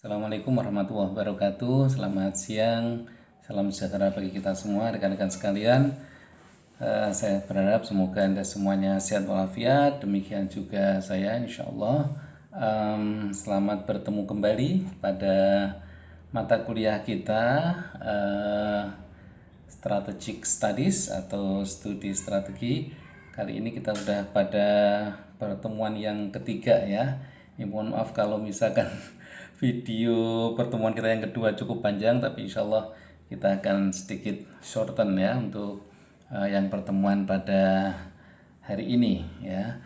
Assalamualaikum warahmatullahi wabarakatuh. Selamat siang, salam sejahtera bagi kita semua, rekan-rekan sekalian. Saya berharap semoga Anda semuanya sehat walafiat. Demikian juga saya, insya Allah. Selamat bertemu kembali pada mata kuliah kita, Strategic Studies atau studi strategi. Kali ini kita sudah pada pertemuan yang ketiga ya. Mohon maaf kalau misalkan video pertemuan kita yang kedua cukup panjang, tapi insya Allah kita akan sedikit shorten ya untuk yang pertemuan pada hari ini ya.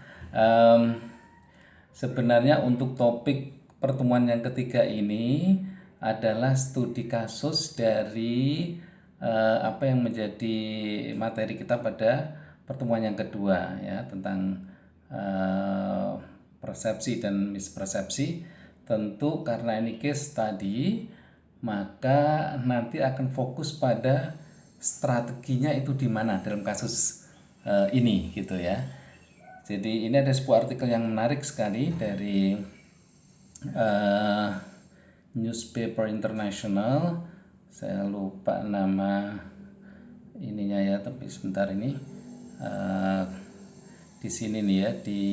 Sebenarnya untuk topik pertemuan yang ketiga ini adalah studi kasus dari apa yang menjadi materi kita pada pertemuan yang kedua ya, tentang persepsi dan mispersepsi. Tentu karena ini case study, maka nanti akan fokus pada strateginya itu di mana dalam kasus ini gitu ya. Jadi ini ada sebuah artikel yang menarik sekali dari Newspaper International. Saya lupa nama ininya ya, tapi sebentar ini di sini nih ya, di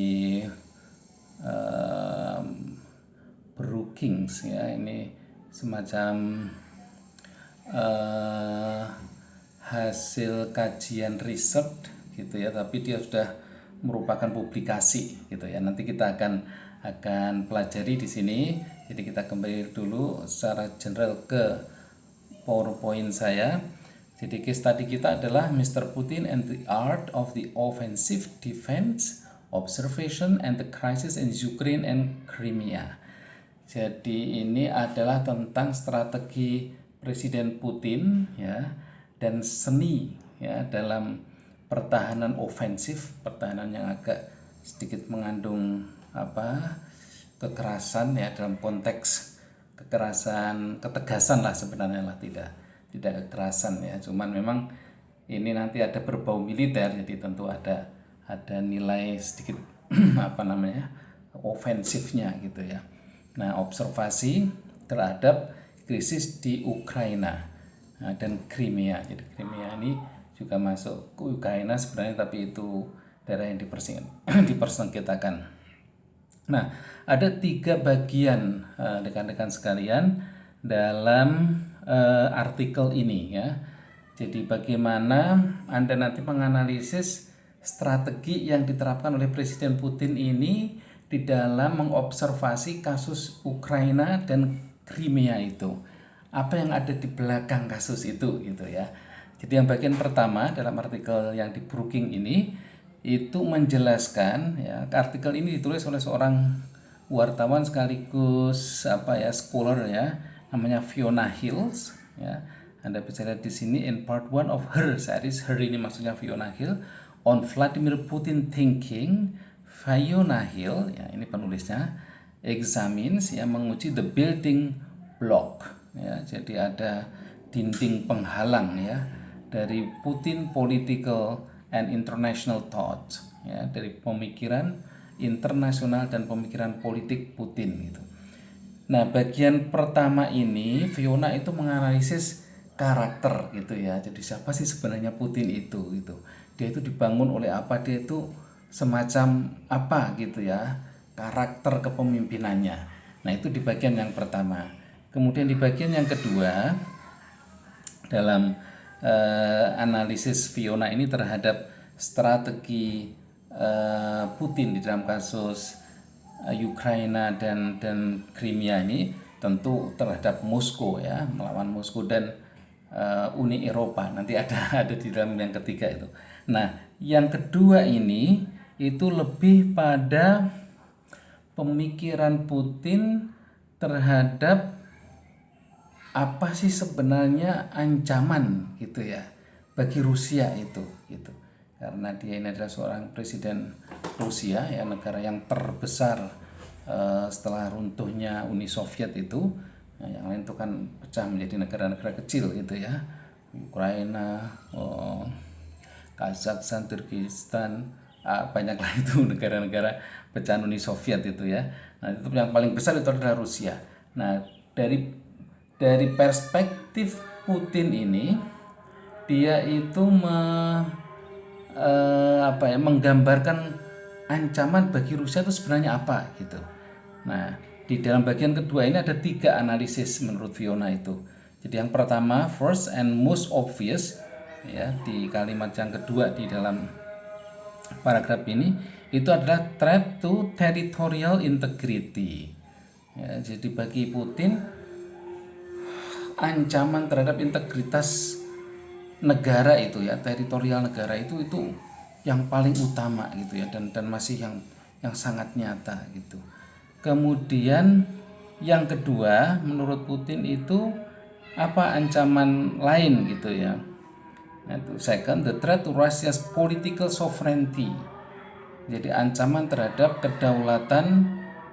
Brookings ya, ini semacam hasil kajian riset gitu ya, tapi dia sudah merupakan publikasi gitu ya. Nanti kita akan pelajari di sini. Jadi kita kembali dulu secara general ke PowerPoint saya. Jadi case study kita adalah Mr. Putin and the Art of the Offensive Defense, Observation and the Crisis in Ukraine and Crimea. Jadi ini adalah tentang strategi Presiden Putin ya, dan seni ya dalam pertahanan ofensif, pertahanan yang agak sedikit mengandung kekerasan ya, dalam konteks kekerasan, ketegasan lah sebenarnya lah, tidak kekerasan ya, cuman memang ini nanti ada berbau militer, jadi tentu ada nilai sedikit ofensifnya gitu ya. Nah, observasi terhadap krisis di Ukraina dan Crimea. Jadi Crimea ini juga masuk ke Ukraina sebenarnya, tapi itu daerah yang dipersengketakan. Nah, ada 3 bagian rekan-rekan sekalian dalam artikel ini ya. Jadi bagaimana Anda nanti menganalisis strategi yang diterapkan oleh Presiden Putin ini di dalam mengobservasi kasus Ukraina dan Crimea itu. Apa yang ada di belakang kasus itu gitu ya. Jadi yang bagian pertama dalam artikel yang di Brookings ini itu menjelaskan ya, artikel ini ditulis oleh seorang wartawan sekaligus scholar ya, namanya Fiona Hills ya. Anda bisa lihat di sini in part 1 of her series. Her ini maksudnya Fiona Hill, on Vladimir Putin thinking. Fiona Hill ya, ini penulisnya, examines ya, menguji the building block ya. Jadi ada dinding penghalang ya dari Putin political and international thought ya, dari pemikiran internasional dan pemikiran politik Putin gitu. Nah, bagian pertama ini Fiona itu menganalisis karakter gitu ya. Jadi siapa sih sebenarnya Putin itu gitu. Dia itu dibangun oleh apa, dia itu semacam apa gitu ya, karakter kepemimpinannya. Nah, itu di bagian yang pertama. Kemudian di bagian yang kedua dalam analisis Fiona ini terhadap strategi Putin di dalam kasus Ukraina dan Crimea ini, tentu terhadap Moskow ya, melawan Moskow dan Uni Eropa. Nanti ada di dalam yang ketiga itu. Nah, yang kedua ini itu lebih pada pemikiran Putin terhadap apa sih sebenarnya ancaman gitu ya bagi Rusia itu gitu. Karena dia ini adalah seorang presiden Rusia ya, negara yang terbesar setelah runtuhnya Uni Soviet itu. Nah, yang lain itu kan pecah menjadi negara-negara kecil gitu ya. Ukraina, Kazakhstan, Turkistan, banyaklah itu negara-negara pecahan Uni Soviet itu ya. Nah, itu yang paling besar itu adalah Rusia. Nah, dari perspektif Putin ini, dia itu menggambarkan ancaman bagi Rusia itu sebenarnya apa gitu. Nah, di dalam bagian kedua ini ada 3 analisis menurut Fiona itu. Jadi yang pertama, first and most obvious, ya, di kalimat yang kedua di dalam paragraf ini itu adalah threat to territorial integrity. Ya, jadi bagi Putin ancaman terhadap integritas negara itu, ya, teritorial negara itu yang paling utama gitu ya, dan masih yang sangat nyata gitu. Kemudian yang kedua menurut Putin itu apa ancaman lain gitu ya. Nah, itu second, the threat to Russia's political sovereignty. Jadi ancaman terhadap kedaulatan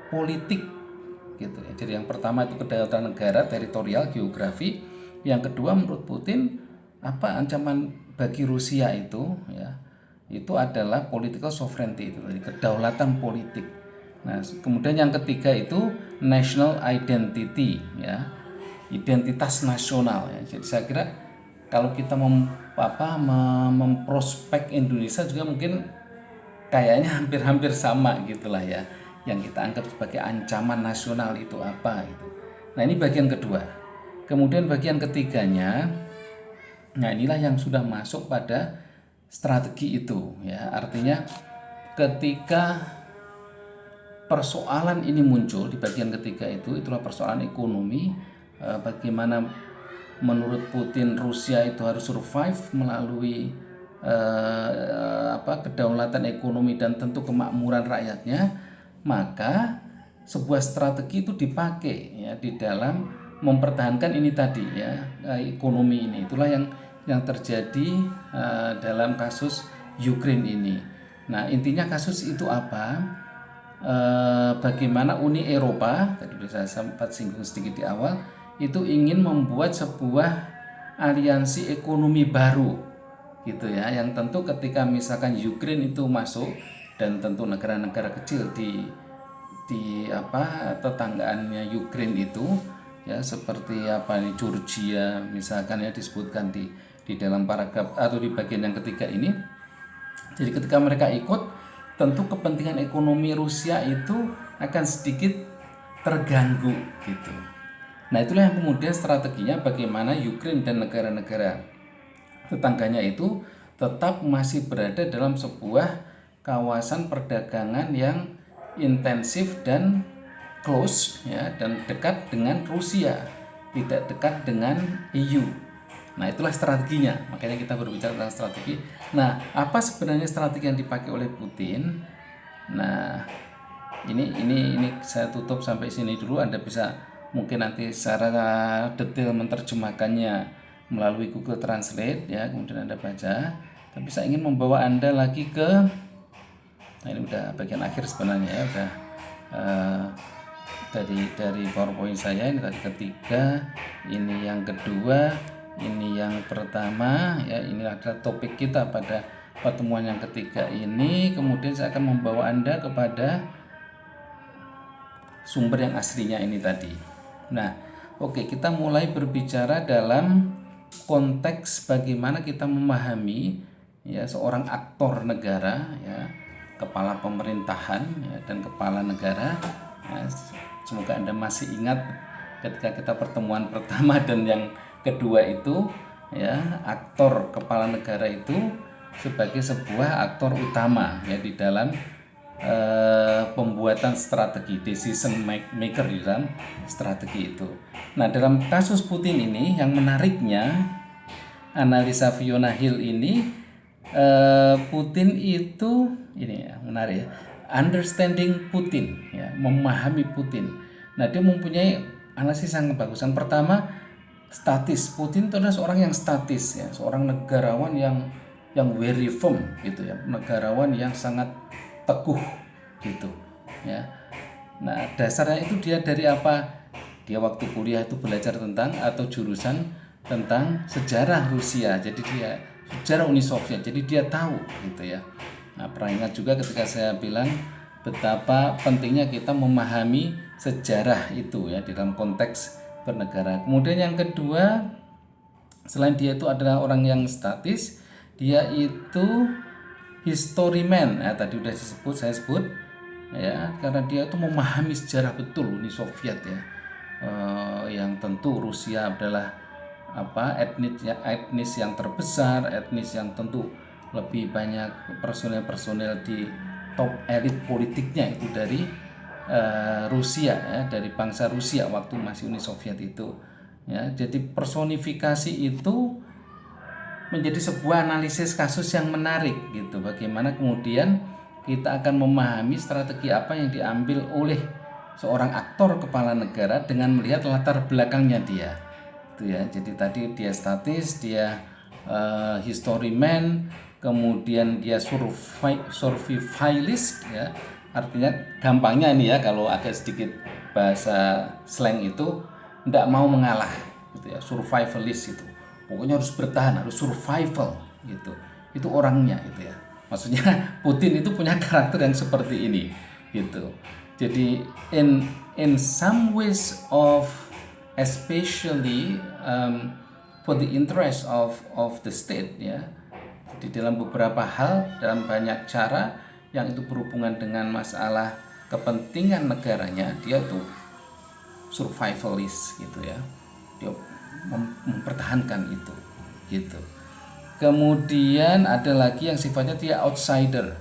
politik gitu ya. Jadi yang pertama itu kedaulatan negara, teritorial, geografi. Yang kedua menurut Putin apa ancaman bagi Rusia itu ya, itu adalah political sovereignty, itu jadi kedaulatan politik. Nah, kemudian yang ketiga itu national identity, ya, identitas nasional ya. Jadi saya kira kalau kita memprospek Indonesia juga mungkin kayaknya hampir-hampir sama gitulah ya, yang kita anggap sebagai ancaman nasional itu apa gitu. Nah, ini bagian kedua. Kemudian bagian ketiganya, nah inilah yang sudah masuk pada strategi itu ya. Artinya ketika persoalan ini muncul di bagian ketiga itulah persoalan ekonomi, bagaimana menurut Putin Rusia itu harus survive melalui kedaulatan ekonomi dan tentu kemakmuran rakyatnya, maka sebuah strategi itu dipakai ya di dalam mempertahankan ini tadi ya, ekonomi ini. Itulah yang terjadi dalam kasus Ukraine ini. Nah, intinya kasus itu apa? Bagaimana Uni Eropa, tadi saya sempat singgung sedikit di awal, itu ingin membuat sebuah aliansi ekonomi baru gitu ya, yang tentu ketika misalkan Ukraine itu masuk, dan tentu negara-negara kecil di tetanggaannya Ukraine itu ya, seperti Georgia misalkan ya, disebutkan di dalam paragraf atau di bagian yang ketiga ini. Jadi ketika mereka ikut, tentu kepentingan ekonomi Rusia itu akan sedikit terganggu gitu. Nah, itulah yang kemudian strateginya bagaimana Ukraine dan negara-negara tetangganya itu tetap masih berada dalam sebuah kawasan perdagangan yang intensif dan close ya, dan dekat dengan Rusia, tidak dekat dengan EU. Nah, itulah strateginya. Makanya kita berbicara tentang strategi. Nah, apa sebenarnya strategi yang dipakai oleh Putin? Nah, ini saya tutup sampai sini dulu. Anda bisa mungkin nanti secara detail menerjemahkannya melalui Google Translate ya, kemudian Anda baca. Tapi saya ingin membawa Anda lagi ke, nah ini udah bagian akhir sebenarnya ya, udah dari PowerPoint saya. Ini tadi ketiga, ini yang kedua, ini yang pertama ya. Ini adalah topik kita pada pertemuan yang ketiga ini. Kemudian saya akan membawa Anda kepada sumber yang aslinya ini tadi. Nah, oke, kita mulai berbicara dalam konteks bagaimana kita memahami ya seorang aktor negara ya, kepala pemerintahan ya, dan kepala negara ya. Semoga Anda masih ingat ketika kita pertemuan pertama dan yang kedua itu ya, aktor kepala negara itu sebagai sebuah aktor utama ya di dalam pembuatan strategi, decision maker di dalam strategi itu. Nah, dalam kasus Putin ini yang menariknya, analisa Fiona Hill ini, Putin itu ini ya, menarik ya, understanding Putin ya, memahami Putin. Nah, dia mempunyai analisis yang bagus. Yang pertama, statis. Putin itu adalah seorang yang statis ya, seorang negarawan yang very firm gitu ya, negarawan yang sangat teguh gitu ya. Nah, dasarnya itu dia dari apa? Dia waktu kuliah itu belajar tentang atau jurusan tentang sejarah Rusia. Jadi dia sejarah Uni Soviet. Jadi dia tahu gitu ya. Nah, pernah ingat juga ketika saya bilang betapa pentingnya kita memahami sejarah itu ya di dalam konteks bernegara. Kemudian yang kedua, selain dia itu adalah orang yang statis, dia itu historiman. Tadi udah saya sebut ya, karena dia itu memahami sejarah betul Uni Soviet ya. Yang tentu Rusia adalah etnis yang terbesar, etnis yang tentu lebih banyak personel-personel di top elit politiknya itu dari Rusia ya, dari bangsa Rusia waktu masih Uni Soviet itu ya. Jadi personifikasi itu menjadi sebuah analisis kasus yang menarik gitu. Bagaimana kemudian kita akan memahami strategi apa yang diambil oleh seorang aktor kepala negara dengan melihat latar belakangnya dia. Itu ya. Jadi tadi dia statis, dia historiman, kemudian dia survivalist ya. Artinya gampangnya ini ya, kalau agak sedikit bahasa slang itu tidak mau mengalah gitu ya, survivalist itu. Pokoknya harus bertahan, harus survival gitu. Itu orangnya gitu ya. Maksudnya Putin itu punya karakter yang seperti ini gitu. Jadi in some ways of especially for the interest of the state ya. Di dalam beberapa hal, dalam banyak cara yang itu berhubungan dengan masalah kepentingan negaranya, dia itu survivalist gitu ya. Dia mempertahankan itu gitu. Kemudian ada lagi yang sifatnya dia outsider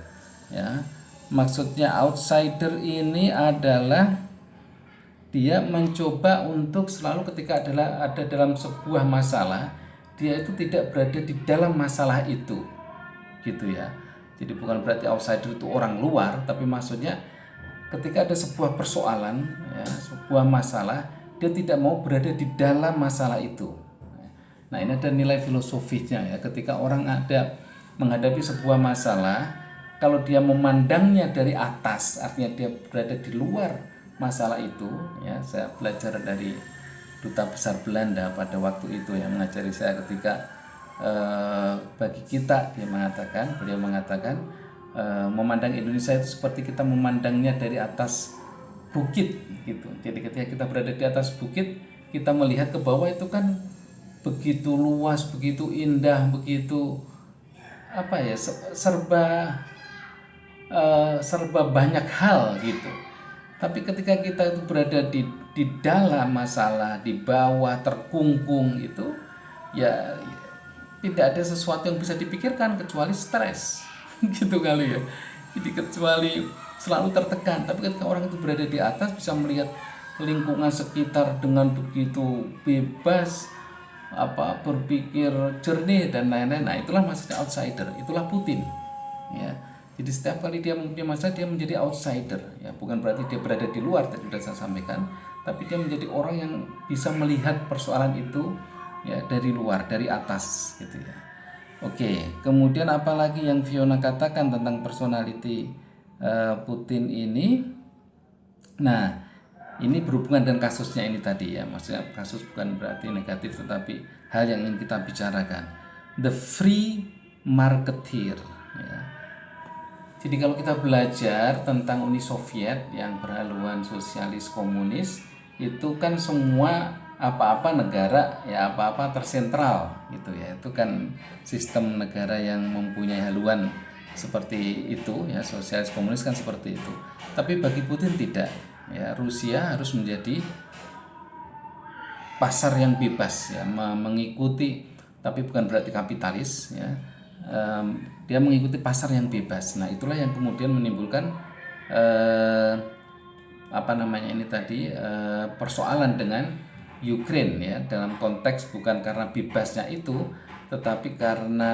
ya. Maksudnya outsider ini adalah dia mencoba untuk selalu ketika ada dalam sebuah masalah, dia itu tidak berada di dalam masalah itu gitu ya. Jadi bukan berarti outsider itu orang luar, tapi maksudnya ketika ada sebuah persoalan ya, sebuah masalah, dia tidak mau berada di dalam masalah itu. Nah, ini ada nilai filosofisnya ya. Ketika orang ada menghadapi sebuah masalah, kalau dia memandangnya dari atas, artinya dia berada di luar masalah itu ya. Saya belajar dari duta besar Belanda pada waktu itu yang mengajari saya ketika bagi kita beliau mengatakan memandang Indonesia itu seperti kita memandangnya dari atas bukit gitu. Jadi ketika kita berada di atas bukit, kita melihat ke bawah itu kan begitu luas, begitu indah, begitu serba banyak hal gitu. Tapi ketika kita itu berada di dalam masalah, di bawah terkungkung itu ya tidak ada sesuatu yang bisa dipikirkan kecuali stres gitu kali ya. Jadi kecuali selalu tertekan. Tapi ketika orang itu berada di atas bisa melihat lingkungan sekitar dengan begitu bebas, berpikir jernih dan lain-lain. Nah, itulah maksudnya outsider, itulah Putin ya. Jadi setiap kali dia mempunyai masalah, dia menjadi outsider ya. Bukan berarti dia berada di luar, tadi sudah saya sampaikan, tapi dia menjadi orang yang bisa melihat persoalan itu ya dari luar, dari atas gitu ya. Oke, kemudian apalagi yang Fiona katakan tentang personality Putin ini. Nah, ini berhubungan dengan kasusnya ini tadi ya. Maksudnya kasus bukan berarti negatif, tetapi hal yang ingin kita bicarakan. The free marketeer ya. Jadi kalau kita belajar tentang Uni Soviet yang berhaluan sosialis komunis, itu kan semua apa-apa negara ya apa-apa tersentral gitu ya. Itu kan sistem negara yang mempunyai haluan seperti itu ya, sosialis komunis kan seperti itu. Tapi bagi Putin tidak ya. Rusia harus menjadi pasar yang bebas ya, mengikuti, tapi bukan berarti kapitalis ya. Dia mengikuti pasar yang bebas. Nah, itulah yang kemudian menimbulkan persoalan dengan Ukraine ya, dalam konteks bukan karena bebasnya itu, tetapi karena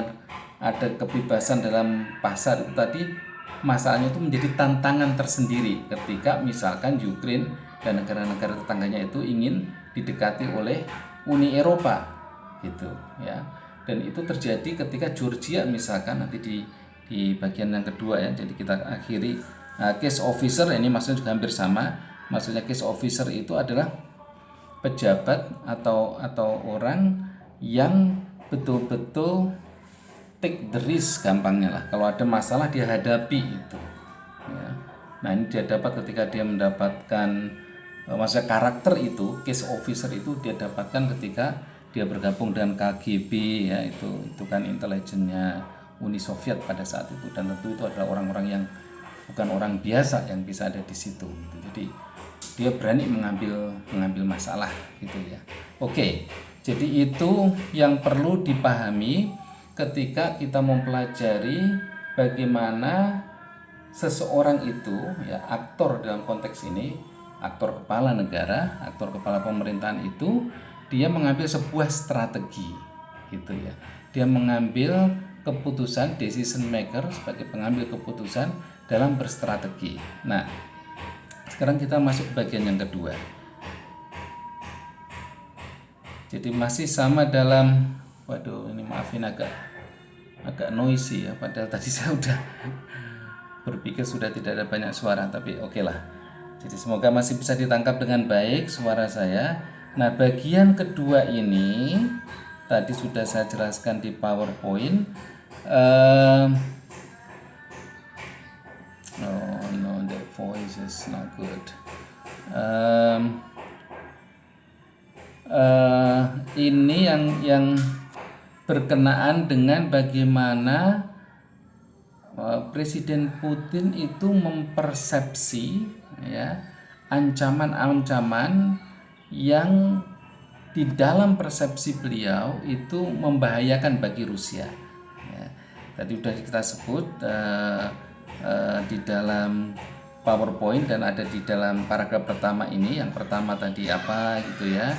ada kebebasan dalam pasar itu tadi. Masalahnya itu menjadi tantangan tersendiri ketika misalkan Ukraine dan negara-negara tetangganya itu ingin didekati oleh Uni Eropa gitu ya. Dan itu terjadi ketika Georgia misalkan, nanti di bagian yang kedua ya. Jadi kita akhiri case officer, ini maksudnya juga hampir sama. Maksudnya case officer itu adalah pejabat atau orang yang betul-betul take the risk, gampangnya lah. Kalau ada masalah dia hadapi itu ya. Nah, ini dia dapat ketika dia mendapatkan maksudnya karakter itu, case officer itu dia dapatkan ketika dia bergabung dengan KGB, ya itu kan intelijennya Uni Soviet pada saat itu, dan tentu itu adalah orang-orang yang bukan orang biasa yang bisa ada di situ gitu. Jadi dia berani mengambil masalah gitu ya. Oke, jadi itu yang perlu dipahami ketika kita mempelajari bagaimana seseorang itu, ya aktor dalam konteks ini, aktor kepala negara, aktor kepala pemerintahan itu dia mengambil sebuah strategi gitu ya. Dia mengambil keputusan, decision maker, sebagai pengambil keputusan dalam berstrategi. Nah, sekarang kita masuk ke bagian yang kedua. Jadi masih sama dalam, waduh ini maafin agak noisy ya, padahal tadi saya udah berpikir sudah tidak ada banyak suara, tapi oke lah. Jadi semoga masih bisa ditangkap dengan baik suara saya. Nah, bagian kedua ini tadi sudah saya jelaskan di PowerPoint. Oh no, the voice is not good. Ini yang berkenaan dengan bagaimana Presiden Putin itu mempersepsi, ya, ancaman-ancaman yang di dalam persepsi beliau itu membahayakan bagi Rusia. Ya, tadi sudah kita sebut di dalam PowerPoint dan ada di dalam paragraf pertama ini. Yang pertama tadi apa gitu ya,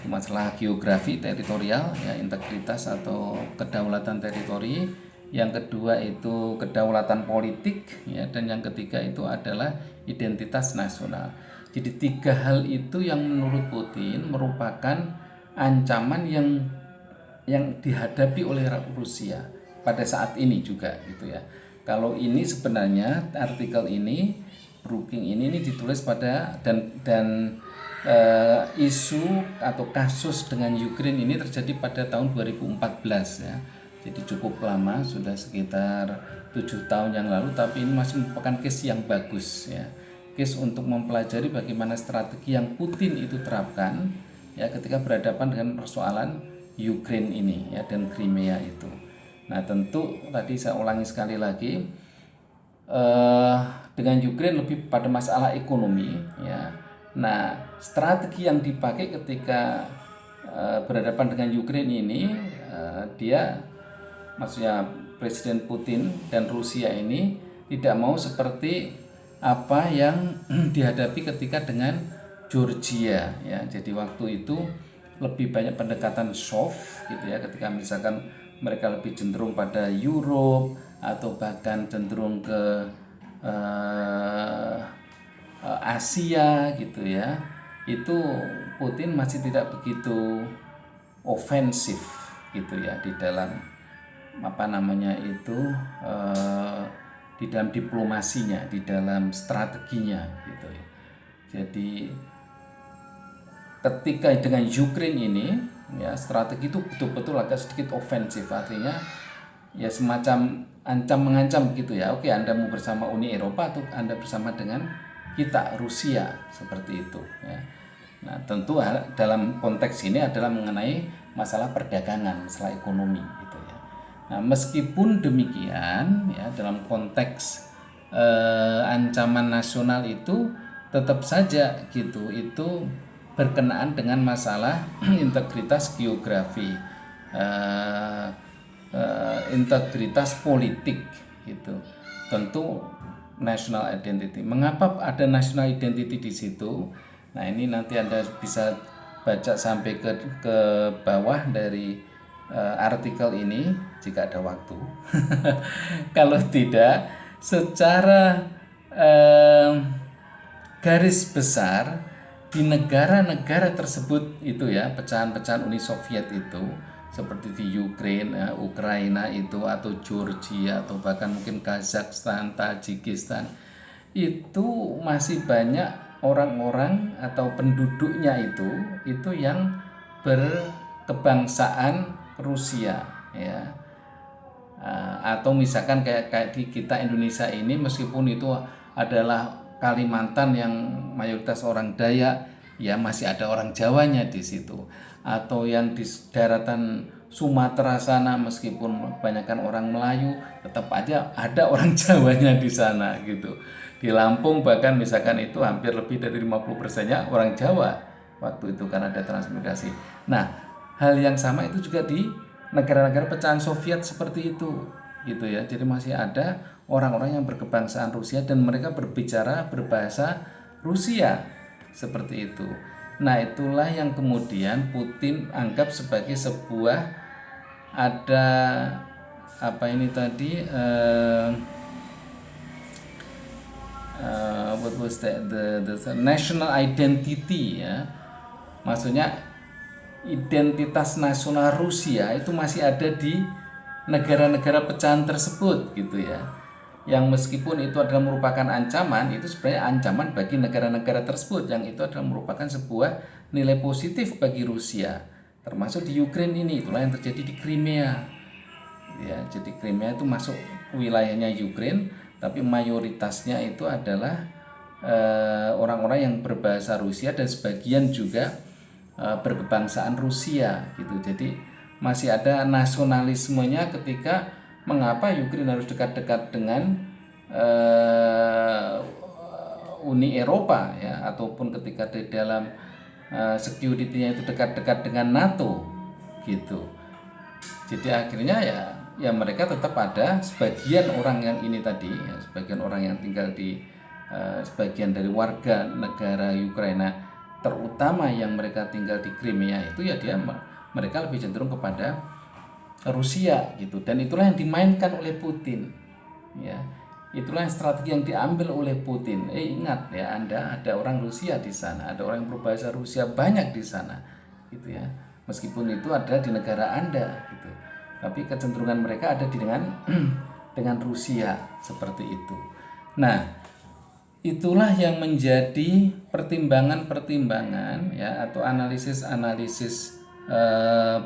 masalah geografi teritorial, ya, integritas atau kedaulatan teritori. Yang kedua itu kedaulatan politik, ya, dan yang ketiga itu adalah identitas nasional. Jadi tiga hal itu yang menurut Putin merupakan ancaman yang dihadapi oleh Rusia pada saat ini juga gitu ya. Kalau ini sebenarnya artikel ini, Brookings ini ditulis pada dan isu atau kasus dengan Ukraine ini terjadi pada tahun 2014 ya. Jadi cukup lama, sudah sekitar 7 tahun yang lalu, tapi ini masih merupakan case yang bagus ya. Case untuk mempelajari bagaimana strategi yang Putin itu terapkan ya ketika berhadapan dengan persoalan Ukraine ini ya dan Crimea itu. Nah, tentu tadi saya ulangi sekali lagi, dengan Ukraine lebih pada masalah ekonomi ya. Nah, strategi yang dipakai ketika berhadapan dengan Ukraine ini, dia, maksudnya Presiden Putin dan Rusia ini tidak mau seperti apa yang dihadapi ketika dengan Georgia ya. Jadi waktu itu lebih banyak pendekatan soft gitu ya, ketika misalkan mereka lebih cenderung pada Europe atau bahkan cenderung ke Asia gitu ya. Itu Putin masih tidak begitu ofensif gitu ya di dalam di dalam diplomasinya, di dalam strateginya gitu ya. Jadi ketika dengan Ukraine ini ya, strategi itu betul-betul agak sedikit ofensif, artinya ya semacam ancam mengancam gitu ya. Oke, Anda mau bersama Uni Eropa atau Anda bersama dengan kita Rusia, seperti itu ya. Nah, tentu dalam konteks ini adalah mengenai masalah perdagangan, masalah ekonomi gitu ya. Nah, meskipun demikian ya, dalam konteks ancaman nasional itu tetap saja gitu, itu berkenaan dengan masalah integritas geografi, integritas politik gitu. Tentu national identity. Mengapa ada national identity di situ? Nah, ini nanti Anda bisa baca sampai ke bawah dari artikel ini jika ada waktu. Kalau tidak, secara garis besar di negara-negara tersebut itu ya, pecahan-pecahan Uni Soviet itu, seperti di Ukraina, Ukraina itu, atau Georgia, atau bahkan mungkin Kazakhstan, Tajikistan, itu masih banyak orang-orang atau penduduknya itu yang berkebangsaan Rusia ya. Atau misalkan kayak di kita Indonesia ini, meskipun itu adalah Kalimantan yang mayoritas orang Dayak, ya masih ada orang Jawanya di situ. Atau yang di daratan Sumatera sana, meskipun kebanyakan orang Melayu, tetap aja ada orang Jawanya di sana gitu. Di Lampung bahkan misalkan itu hampir lebih dari 50%-nya orang Jawa waktu itu karena ada transmigrasi. Nah, hal yang sama itu juga di negara-negara pecahan Soviet seperti itu gitu ya. Jadi masih ada orang-orang yang berkebangsaan Rusia dan mereka berbicara berbahasa Rusia seperti itu. Nah, itulah yang kemudian Putin anggap sebagai sebuah ada apa ini tadi what was that the national identity ya. Maksudnya identitas nasional Rusia itu masih ada di negara-negara pecahan tersebut gitu ya. Yang meskipun itu adalah merupakan ancaman, itu sebenarnya ancaman bagi negara-negara tersebut, yang itu adalah merupakan sebuah nilai positif bagi Rusia. Termasuk di Ukraina ini, itulah yang terjadi di Crimea. Ya, jadi Crimea itu masuk wilayahnya Ukraina, tapi mayoritasnya itu adalah orang-orang yang berbahasa Rusia dan sebagian juga berkebangsaan Rusia gitu. Jadi masih ada nasionalismenya ketika mengapa Ukraina harus dekat-dekat dengan Uni Eropa ya, ataupun ketika di dalam security-nya itu dekat-dekat dengan NATO gitu. Jadi akhirnya ya mereka tetap ada sebagian orang yang ini tadi ya, sebagian orang yang tinggal di sebagian dari warga negara Ukraina, terutama yang mereka tinggal di Crimea itu ya mereka lebih cenderung kepada Rusia gitu, dan itulah yang dimainkan oleh Putin ya, itulah yang strategi yang diambil oleh Putin. Ingat ya, Anda ada orang Rusia di sana, ada orang yang berbahasa Rusia banyak di sana gitu ya, meskipun itu ada di negara Anda gitu, tapi kecenderungan mereka ada di dengan Rusia seperti itu. Nah, itulah yang menjadi pertimbangan-pertimbangan ya, atau analisis-analisis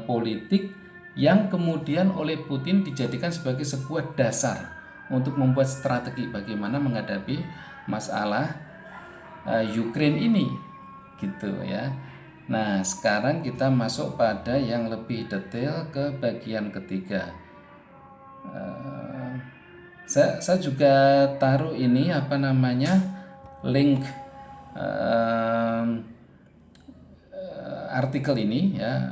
politik yang kemudian oleh Putin dijadikan sebagai sebuah dasar untuk membuat strategi bagaimana menghadapi masalah Ukraina ini gitu ya. Nah, sekarang kita masuk pada yang lebih detail ke bagian ketiga. Saya juga taruh ini apa namanya link artikel ini ya,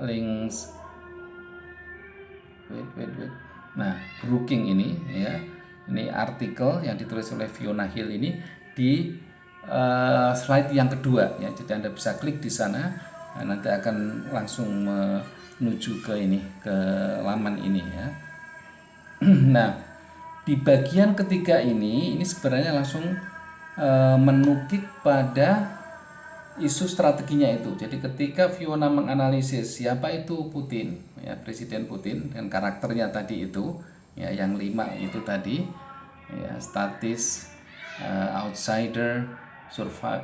links wait. Nah, Brooking ini ya, ini artikel yang ditulis oleh Fiona Hill ini di slide yang kedua ya. Jadi Anda bisa klik di sana, nanti akan langsung menuju ke ini, ke laman ini ya. Nah, di bagian ketiga ini sebenarnya langsung menukik pada isu strateginya itu. Jadi ketika Fiona menganalisis siapa itu Putin, ya Presiden Putin, dan karakternya tadi itu, ya yang 5 itu tadi, ya statis, outsider,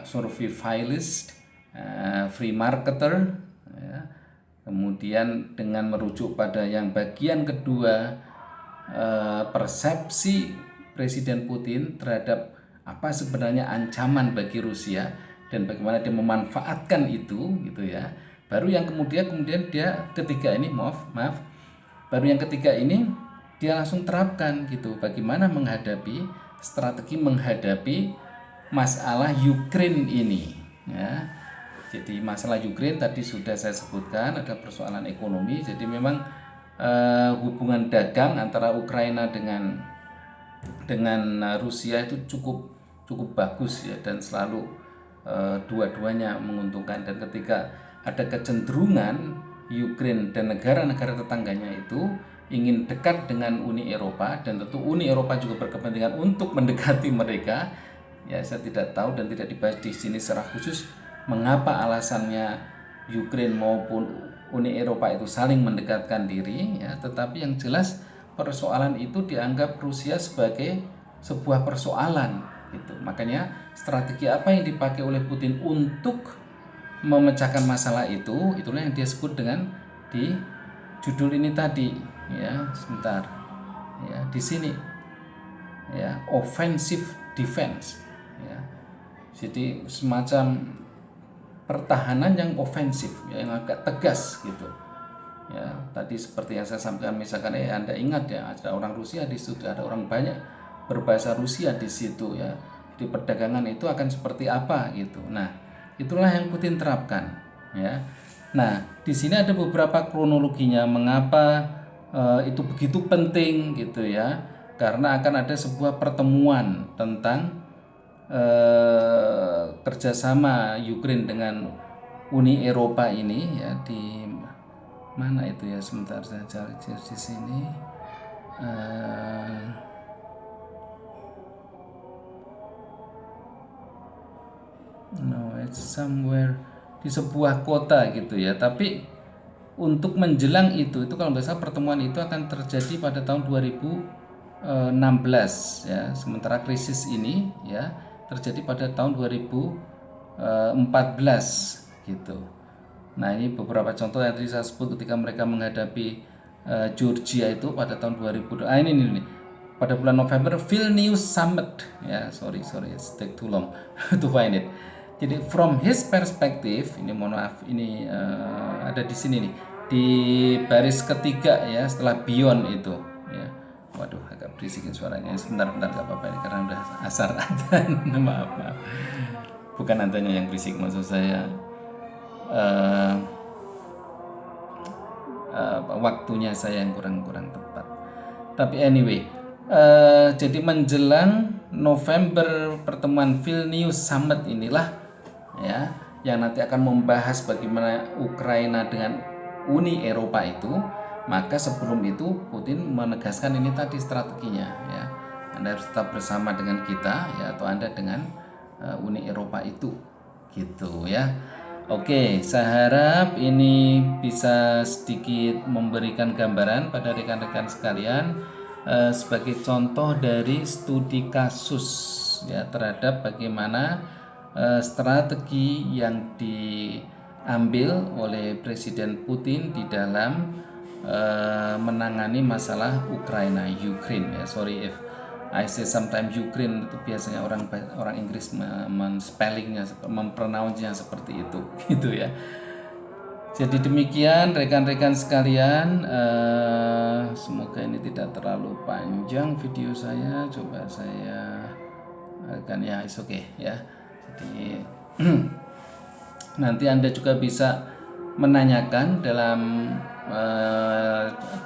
survivalist, free marketer, ya. Kemudian dengan merujuk pada yang bagian kedua, persepsi Presiden Putin terhadap apa sebenarnya ancaman bagi Rusia dan bagaimana dia memanfaatkan itu gitu ya. Baru yang kemudian dia ketiga ini baru yang ketiga ini dia langsung terapkan gitu, bagaimana menghadapi strategi menghadapi masalah Ukraina ini ya. Jadi masalah Ukraina tadi sudah saya sebutkan, ada persoalan ekonomi. Jadi memang hubungan dagang antara Ukraina dengan Rusia itu cukup bagus ya, dan selalu dua-duanya menguntungkan. Dan ketika ada kecenderungan Ukraina dan negara-negara tetangganya itu ingin dekat dengan Uni Eropa, dan tentu Uni Eropa juga berkepentingan untuk mendekati mereka, ya saya tidak tahu dan tidak dibahas di sini secara khusus mengapa alasannya Ukraina maupun Uni Eropa itu saling mendekatkan diri ya, tetapi yang jelas persoalan itu dianggap Rusia sebagai sebuah persoalan gitu. Makanya strategi apa yang dipakai oleh Putin untuk memecahkan masalah itu, itulah yang dia sebut dengan di judul ini tadi ya, sebentar ya, di sini ya, offensive defense ya. Jadi semacam pertahanan yang ofensif, ya, yang agak tegas gitu. Ya, tadi seperti yang saya sampaikan, misalkan Anda ingat ya, ada orang Rusia di situ, ada orang banyak berbahasa Rusia di situ ya. Di perdagangan itu akan seperti apa gitu. Nah, itulah yang Putin terapkan ya. Nah, di sini ada beberapa kronologinya mengapa itu begitu penting gitu ya. Karena akan ada sebuah pertemuan tentang kerjasama Ukraine dengan Uni Eropa ini ya, di mana itu ya, sebentar saya cari di sini. No, it's somewhere di sebuah kota gitu ya. Tapi untuk menjelang itu kalau nggak salah pertemuan itu akan terjadi pada tahun 2016 ya. Sementara krisis ini ya terjadi pada tahun 2014 gitu. Nah, ini beberapa contoh yang tadi saya sebut ketika mereka menghadapi Georgia itu pada tahun 2000. Ini pada bulan November, Vilnius Summit ya. Sorry it's take too long to find it. Jadi from his perspective, ini mohon maaf, ini ada di sini nih, di baris ketiga ya setelah beyond itu ya. Waduh, agak berisikin suaranya. Sebentar nggak apa-apa ini karena udah asar adzan. maaf. Bukan adzannya yang berisik, maksud saya waktunya saya yang kurang tepat. Tapi anyway, jadi menjelang November pertemuan Vilnius Summit inilah ya yang nanti akan membahas bagaimana Ukraina dengan Uni Eropa itu. Maka sebelum itu Putin menegaskan ini tadi strateginya ya. Anda harus tetap bersama dengan kita ya, atau Anda dengan Uni Eropa itu gitu ya. Oke, saya harap ini bisa sedikit memberikan gambaran pada rekan-rekan sekalian sebagai contoh dari studi kasus ya terhadap bagaimana strategi yang diambil oleh Presiden Putin di dalam menangani masalah Ukraina ya. Sorry if I say sometimes Ukraine, itu biasanya orang Inggris men-spellingnya, mempronounce-nya seperti itu gitu ya. Jadi demikian rekan-rekan sekalian, semoga ini tidak terlalu panjang video saya. Coba saya akan ya, it's okay ya. Jadi nanti Anda juga bisa menanyakan dalam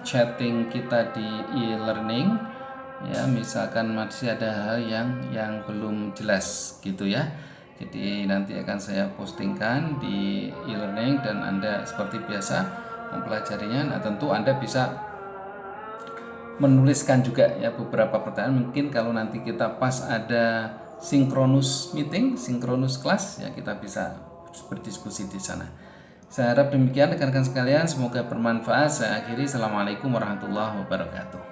chatting kita di e-learning ya, misalkan masih ada hal yang belum jelas gitu ya. Jadi nanti akan saya postingkan di e-learning dan Anda seperti biasa mempelajarinya. Nah, tentu Anda bisa menuliskan juga ya beberapa pertanyaan. Mungkin kalau nanti kita pas ada sinkronus meeting, sinkronus kelas ya, kita bisa berdiskusi di sana. Saya harap demikian rekan-rekan sekalian, semoga bermanfaat. Saya akhiri, assalamualaikum warahmatullahi wabarakatuh.